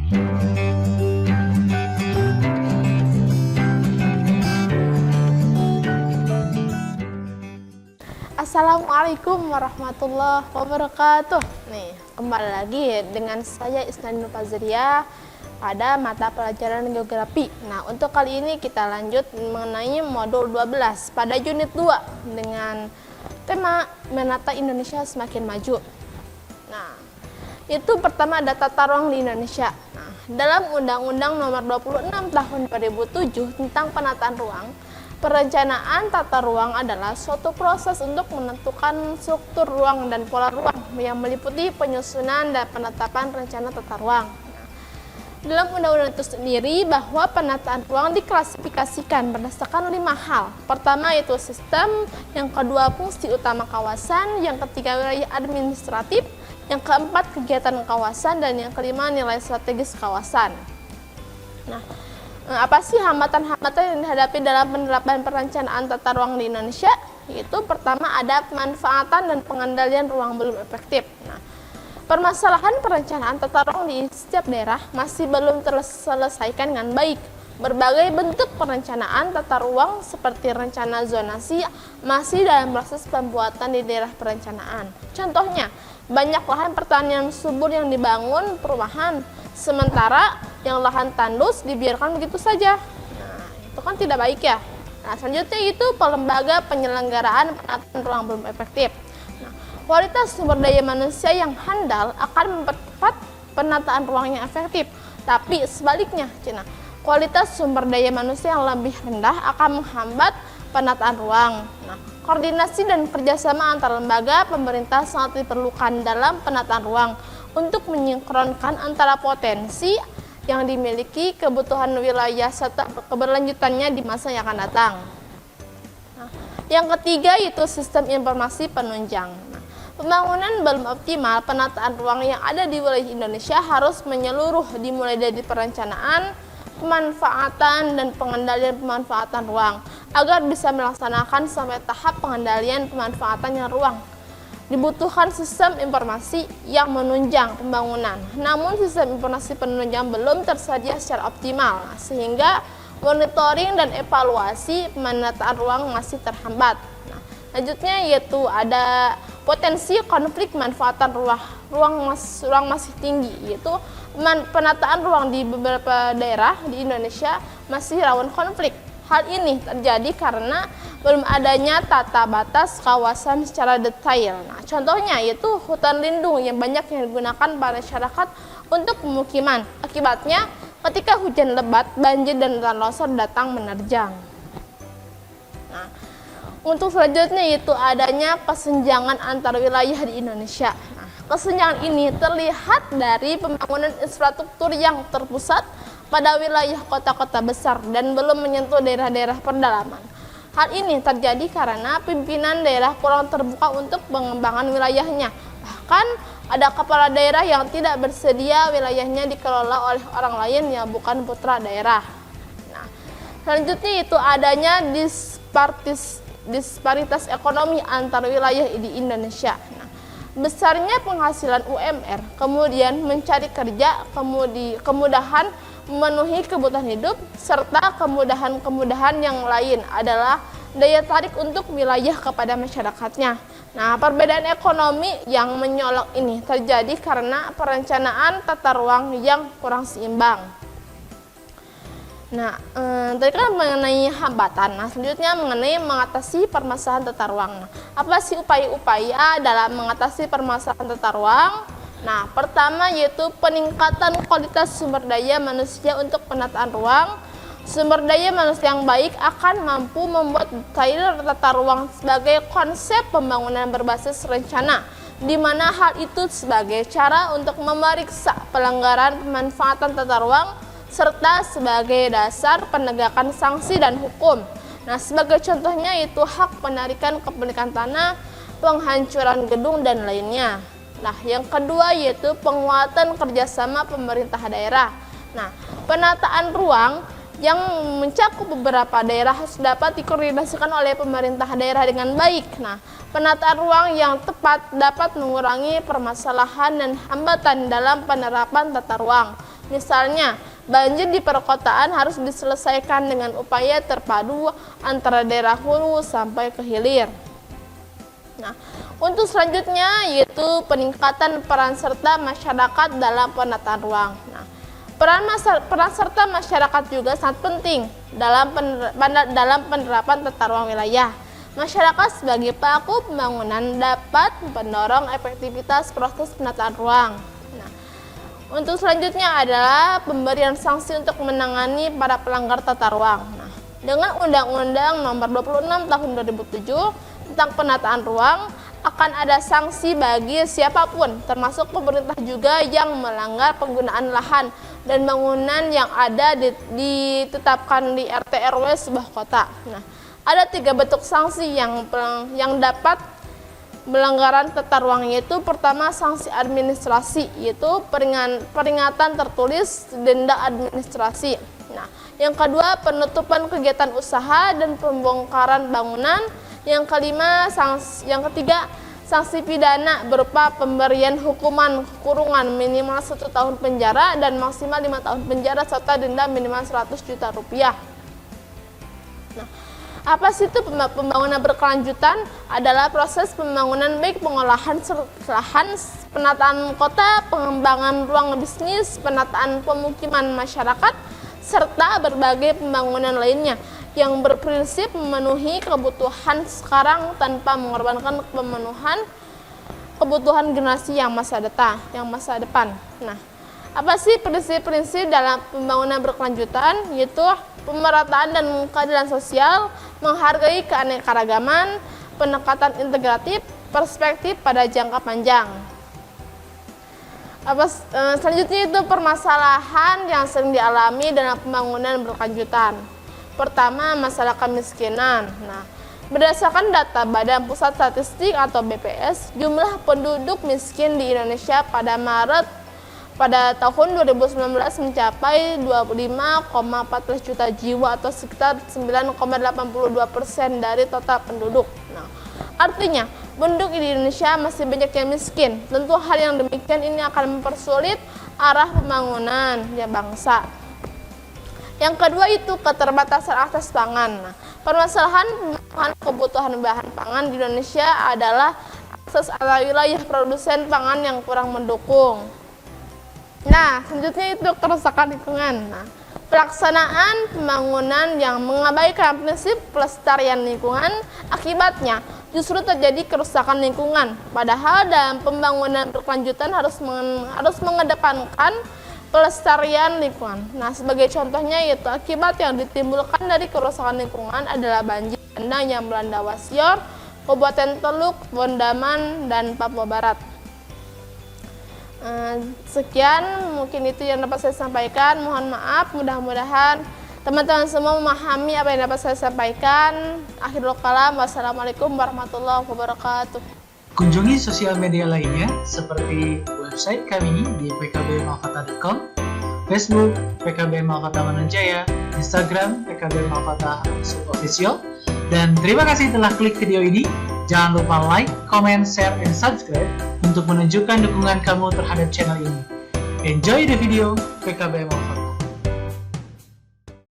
Assalamualaikum warahmatullahi wabarakatuh. Nih, kembali lagi dengan saya Isnani Nur Fazriah pada mata pelajaran geografi. Nah, untuk kali ini kita lanjut mengenai modul 12 pada unit 2 dengan tema Menata Indonesia Semakin Maju. Nah, itu pertama ada tata ruang di Indonesia. Nah, dalam Undang-Undang Nomor 26 Tahun 2007 tentang penataan ruang, perencanaan tata ruang adalah suatu proses untuk menentukan struktur ruang dan pola ruang yang meliputi penyusunan dan penetapan rencana tata ruang. Dalam undang-undang itu sendiri bahwa penataan ruang diklasifikasikan berdasarkan 5 hal. Pertama yaitu sistem, yang kedua fungsi utama kawasan, yang ketiga wilayah administratif, yang keempat kegiatan kawasan, dan yang kelima nilai strategis kawasan. Nah, apa sih hambatan-hambatan yang dihadapi dalam penerapan perencanaan tata ruang di Indonesia? Yaitu pertama ada pemanfaatan dan pengendalian ruang belum efektif. Nah, permasalahan perencanaan tata ruang di setiap daerah masih belum terselesaikan dengan baik. Berbagai bentuk perencanaan tata ruang seperti rencana zonasi masih dalam proses pembuatan di daerah perencanaan. Contohnya, banyak lahan pertanian subur yang dibangun perumahan, sementara yang lahan tandus dibiarkan begitu saja. Nah, itu kan tidak baik ya. Nah, selanjutnya itu lembaga penyelenggaraan penataan ruang belum efektif. Nah, kualitas sumber daya manusia yang handal akan mempercepat penataan ruang yang efektif. Tapi sebaliknya, kualitas sumber daya manusia yang lebih rendah akan menghambat penataan ruang. Nah, koordinasi dan kerjasama antar lembaga pemerintah sangat diperlukan dalam penataan ruang untuk menyinkronkan antara potensi yang dimiliki, kebutuhan wilayah, serta keberlanjutannya di masa yang akan datang. Nah, yang ketiga itu sistem informasi penunjang. Nah, pembangunan belum optimal, penataan ruang yang ada di wilayah Indonesia harus menyeluruh dimulai dari perencanaan, pemanfaatan, dan pengendalian pemanfaatan ruang agar bisa melaksanakan sampai tahap pengendalian pemanfaatan ruang. Dibutuhkan sistem informasi yang menunjang pembangunan. Namun sistem informasi penunjang belum tersedia secara optimal, sehingga monitoring dan evaluasi penataan ruang masih terhambat. Nah, selanjutnya yaitu ada potensi konflik manfaatan ruang masih tinggi, yaitu penataan ruang di beberapa daerah di Indonesia masih rawan konflik. Hal ini terjadi karena belum adanya tata batas kawasan secara detail. Nah, contohnya yaitu hutan lindung yang banyak yang digunakan masyarakat untuk pemukiman. Akibatnya, ketika hujan lebat, banjir dan tanah longsor datang menerjang. Nah, untuk selanjutnya yaitu adanya kesenjangan antar wilayah di Indonesia. Nah, kesenjangan ini terlihat dari pembangunan infrastruktur yang terpusat pada wilayah kota-kota besar dan belum menyentuh daerah-daerah pedalaman. Hal ini terjadi karena pimpinan daerah kurang terbuka untuk pengembangan wilayahnya. Bahkan ada kepala daerah yang tidak bersedia wilayahnya dikelola oleh orang lain yang bukan putra daerah. Nah, selanjutnya itu adanya disparitas ekonomi antar wilayah di Indonesia. Nah, besarnya penghasilan UMR, kemudian mencari kerja, kemudahan memenuhi kebutuhan hidup, serta kemudahan-kemudahan yang lain adalah daya tarik untuk wilayah kepada masyarakatnya. Nah, perbedaan ekonomi yang menyolok ini terjadi karena perencanaan tata ruang yang kurang seimbang. Nah, tadi kan mengenai hambatan. Nah, selanjutnya mengenai mengatasi permasalahan tata ruang. Nah, apa sih upaya-upaya dalam mengatasi permasalahan tata ruang? Nah, pertama yaitu peningkatan kualitas sumber daya manusia untuk penataan ruang. Sumber daya manusia yang baik akan mampu membuat detail tata ruang sebagai konsep pembangunan berbasis rencana, di mana hal itu sebagai cara untuk memeriksa pelanggaran pemanfaatan tata ruang, serta sebagai dasar penegakan sanksi dan hukum. Nah, sebagai contohnya yaitu hak penarikan kepemilikan tanah, penghancuran gedung, dan lainnya. Nah, yang kedua yaitu penguatan kerjasama pemerintah daerah. Nah, penataan ruang yang mencakup beberapa daerah harus dapat dikoordinasikan oleh pemerintah daerah dengan baik. Nah, penataan ruang yang tepat dapat mengurangi permasalahan dan hambatan dalam penerapan tata ruang. Misalnya, banjir di perkotaan harus diselesaikan dengan upaya terpadu antara daerah hulu sampai ke hilir. Nah, untuk selanjutnya yaitu peningkatan peran serta masyarakat dalam penataan ruang. Nah, peran serta masyarakat juga sangat penting dalam penerapan tata ruang wilayah. Masyarakat sebagai pelaku pembangunan dapat mendorong efektivitas proses penataan ruang. Nah, untuk selanjutnya adalah pemberian sanksi untuk menangani para pelanggar tata ruang. Nah, dengan Undang-Undang Nomor 26 Tahun 2007 tentang penataan ruang, akan ada sanksi bagi siapapun, termasuk pemerintah juga, yang melanggar penggunaan lahan dan bangunan yang ada ditetapkan di RT RW sebuah kota. Nah, ada 3 bentuk sanksi yang dapat pelanggaran tata ruang, yaitu pertama sanksi administrasi, yaitu peringatan tertulis, denda administrasi. Nah, yang kedua penutupan kegiatan usaha dan pembongkaran bangunan. Yang ketiga sanksi pidana berupa pemberian hukuman kurungan minimal 1 tahun penjara dan maksimal 5 tahun penjara serta denda minimal 100 juta rupiah. Nah, apa sih itu pembangunan berkelanjutan? Adalah proses pembangunan baik pengolahan lahan, penataan kota, pengembangan ruang bisnis, penataan pemukiman masyarakat, serta berbagai pembangunan lainnya yang berprinsip memenuhi kebutuhan sekarang tanpa mengorbankan pemenuhan kebutuhan generasi yang masa depan. Nah, apa sih prinsip-prinsip dalam pembangunan berkelanjutan? Yaitu pemerataan dan keadilan sosial, menghargai keanekaragaman, pendekatan integratif, perspektif pada jangka panjang. Selanjutnya itu permasalahan yang sering dialami dalam pembangunan berkelanjutan. Pertama, masalah kemiskinan. Nah, berdasarkan data Badan Pusat Statistik atau BPS, jumlah penduduk miskin di Indonesia pada tahun 2019 mencapai 25,14 juta jiwa atau sekitar 9,82% dari total penduduk. Nah, artinya penduduk di Indonesia masih banyak yang miskin. Tentu hal yang demikian ini akan mempersulit arah pembangunan bangsa. Yang kedua itu keterbatasan akses pangan. Nah, permasalahan kebutuhan bahan pangan di Indonesia adalah akses area wilayah produsen pangan yang kurang mendukung. Nah, selanjutnya itu kerusakan lingkungan. Nah, pelaksanaan pembangunan yang mengabaikan prinsip pelestarian lingkungan, akibatnya justru terjadi kerusakan lingkungan. Padahal dalam pembangunan berkelanjutan harus mengedepankan pelestarian lingkungan. Nah, sebagai contohnya yaitu akibat yang ditimbulkan dari kerusakan lingkungan adalah banjir bandang yang melanda Wasior, Kabupaten Teluk, Bondaman, dan Papua Barat. Sekian mungkin itu yang dapat saya sampaikan. Mohon maaf, mudah-mudahan teman-teman semua memahami apa yang dapat saya sampaikan. Akhirul kalam, wassalamualaikum warahmatullahi wabarakatuh. Kunjungi sosial media lainnya seperti website kami di pkbmalkata.com, Facebook PKB Malkata Mananjaya, Instagram PKB Malkata Official. Dan terima kasih telah klik video ini. Jangan lupa like, comment, share, and subscribe untuk menunjukkan dukungan kamu terhadap channel ini. Enjoy the video PKB Malkata.